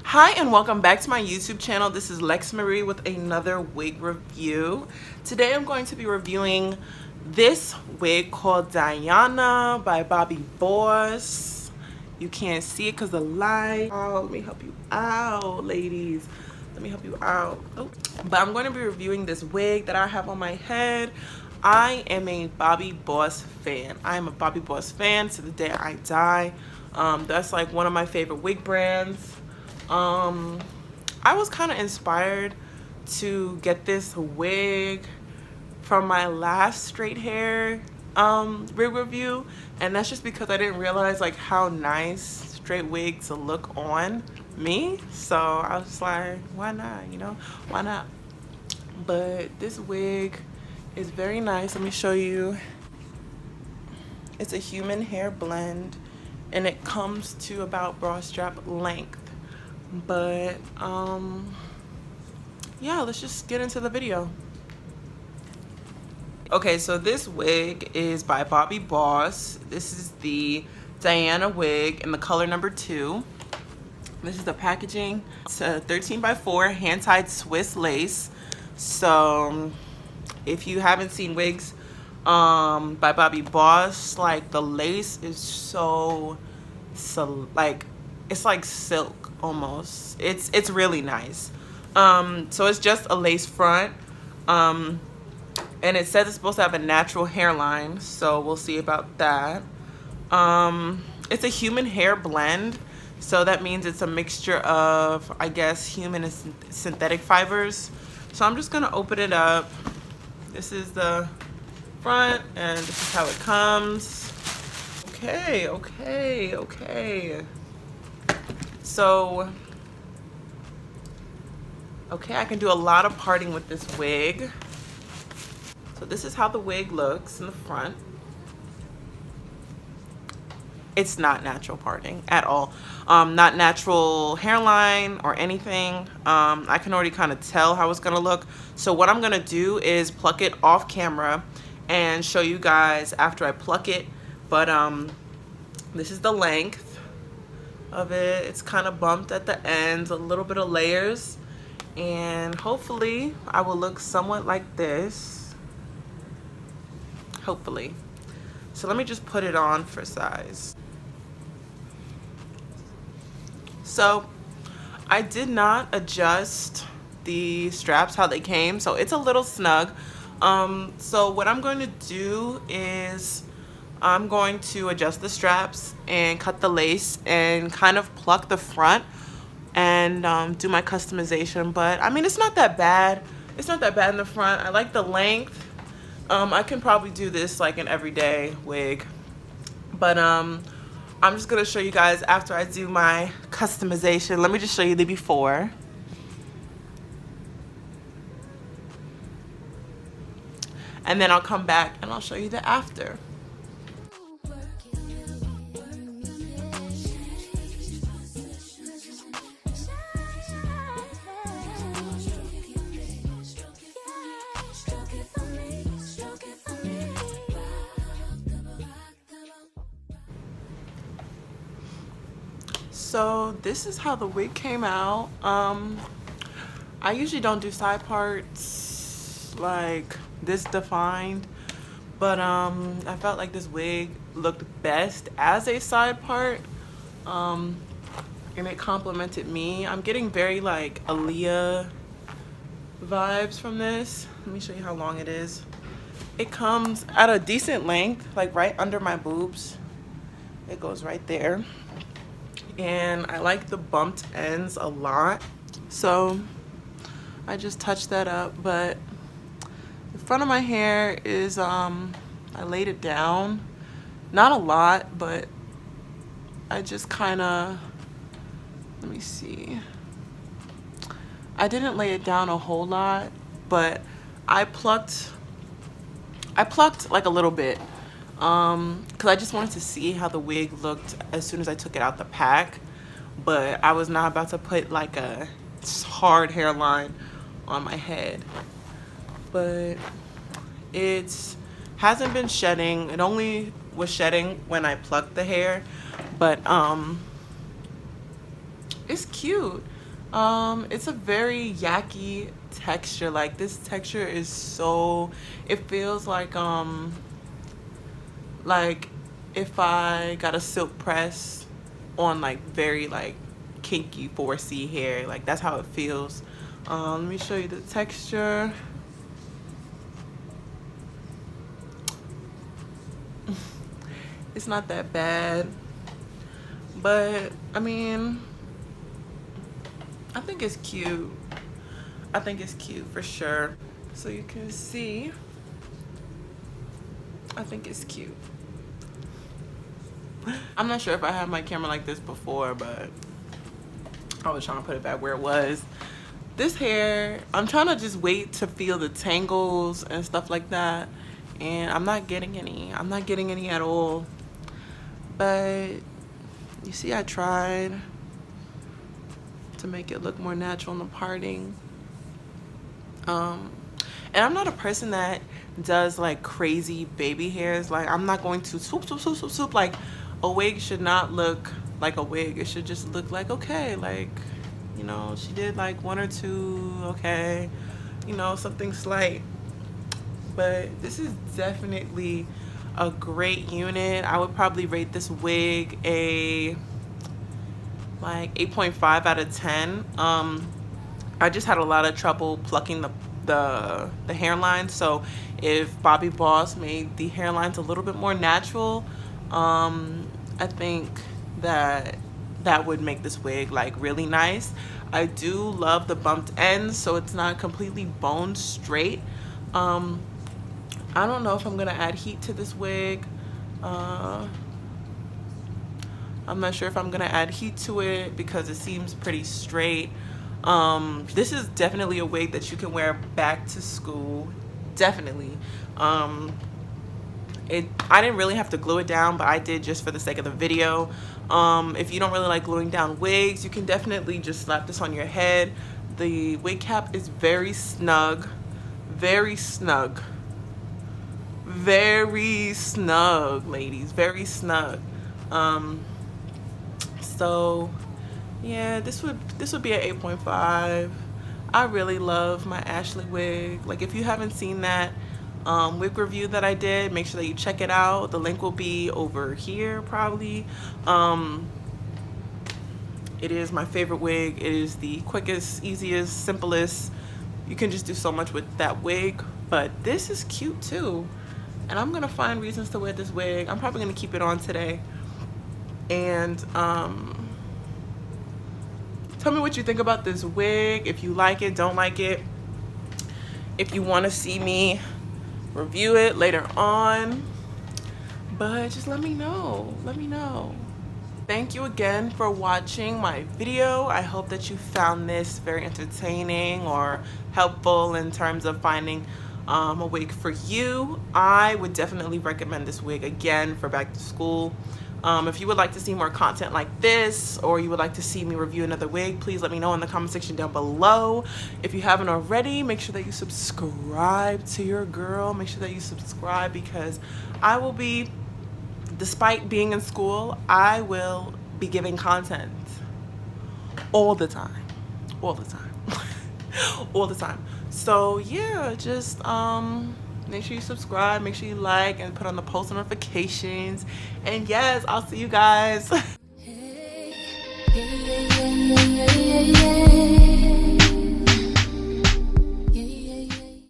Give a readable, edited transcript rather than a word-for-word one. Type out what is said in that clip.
Hi and welcome back to my YouTube channel. This is Lexsamarie with another wig review. Today I'm going to be reviewing this wig called Dayana by Bobbi Boss. You can't see it because the light. Oh, let me help you out, ladies. Let me help you out. Oh. But I'm going to be reviewing this wig that I have on my head. I am a Bobbi Boss fan. I am a Bobbi Boss fan to the day I die. That's like one of my favorite wig brands. I was kind of inspired to get this wig from my last straight hair wig review, and that's just because I didn't realize like how nice straight wigs look on me. So I was just like, why not, you know, why not? But this wig is very nice. Let me show you. It's a human hair blend and it comes to about bra strap length. But yeah, let's just get into the video. Okay, so this wig is by Bobbi Boss. This is the Dayana wig in the color number 2. This is the packaging. It's a 13x4 hand-tied Swiss lace. So if you haven't seen wigs by Bobbi Boss, like the lace is so like it's like silk almost. It's really nice. So it's just a lace front, and it says it's supposed to have a natural hairline, so we'll see about that. It's a human hair blend, so that means it's a mixture of, I guess, human and synthetic fibers. So I'm just gonna open it up. This is the front and this is how it comes. Okay. So, okay, I can do a lot of parting with this wig. So this is how the wig looks in the front. It's not natural parting at all. Not natural hairline or anything. I can already kind of tell how it's gonna look. So what I'm gonna do is pluck it off camera and show you guys after I pluck it. But this is the length of it. It's kind of bumped at the ends, a little bit of layers, and hopefully I will look somewhat like this, hopefully. So let me just put it on for size. So I did not adjust the straps how they came, so it's a little snug. So what I'm going to do is I'm going to adjust the straps and cut the lace and kind of pluck the front and do my customization. But I mean, it's not that bad. It's not that bad in the front. I like the length. I can probably do this like an everyday wig. But I'm just gonna show you guys after I do my customization. Let me just show you the before. And then I'll come back and I'll show you the after. So this is how the wig came out. I usually don't do side parts like this defined, but I felt like this wig looked best as a side part, and it complimented me. I'm getting very like Aaliyah vibes from this. Let me show you how long it is. It comes at a decent length, like right under my boobs. It goes right there. And I like the bumped ends a lot, so I just touched that up. But the front of my hair is I laid it down, not a lot, but I just kind of, let me see, I didn't lay it down a whole lot, but I plucked like a little bit, because I just wanted to see how the wig looked as soon as I took it out the pack. But I was not about to put like a hard hairline on my head. But it hasn't been shedding. It only was shedding when I plucked the hair. But it's cute. It's a very yucky texture. Like, this texture is so, it feels like if I got a silk press on like very like kinky 4C hair, like that's how it feels. Let me show you the texture. It's not that bad, but I mean, I think it's cute. I think it's cute for sure. So you can see, I think it's cute. I'm not sure if I had my camera like this before, but I was trying to put it back where it was. This hair, I'm trying to just wait to feel the tangles and stuff like that, and I'm not getting any. I'm not getting any at all. But you see, I tried to make it look more natural in the parting. And I'm not a person that does like crazy baby hairs. Like, I'm not going to swoop, swoop, swoop, swoop, swoop. Like, a wig should not look like a wig. It should just look like, okay, like, you know, she did like one or two, okay, you know, something slight. But this is definitely a great unit. I would probably rate this wig a like 8.5 out of 10. I just had a lot of trouble plucking the hairline, so if Bobbi Boss made the hairlines a little bit more natural, I think that would make this wig like really nice. I do love the bumped ends, so it's not completely bone straight. I don't know if I'm gonna add heat to this wig. I'm not sure if I'm gonna add heat to it because it seems pretty straight. This is definitely a wig that you can wear back to school. Definitely. I didn't really have to glue it down, but I did just for the sake of the video. If you don't really like gluing down wigs, you can definitely just slap this on your head. The wig cap is very snug, very snug, very snug, ladies, very snug. So yeah, this would be an 8.5. I really love my Ashley wig. Like, if you haven't seen that wig review that I did, make sure that you check it out. The link will be over here probably. It is my favorite wig. It is the quickest, easiest, simplest. You can just do so much with that wig. But this is cute too, and I'm gonna find reasons to wear this wig. I'm probably gonna keep it on today. And tell me what you think about this wig, if you like it, don't like it, if you want to see me review it later on. But just let me know. Let me know. Thank you again for watching my video. I hope that you found this very entertaining or helpful in terms of finding a wig for you. I would definitely recommend this wig again for back to school. If you would like to see more content like this, or you would like to see me review another wig, please let me know in the comment section down below. If you haven't already, make sure that you subscribe to your girl. Make sure that you subscribe, because I will be, despite being in school, I will be giving content all the time. All the time. All the time. So yeah, just make sure you subscribe, make sure you like, and put on the post notifications. And yes, I'll see you guys.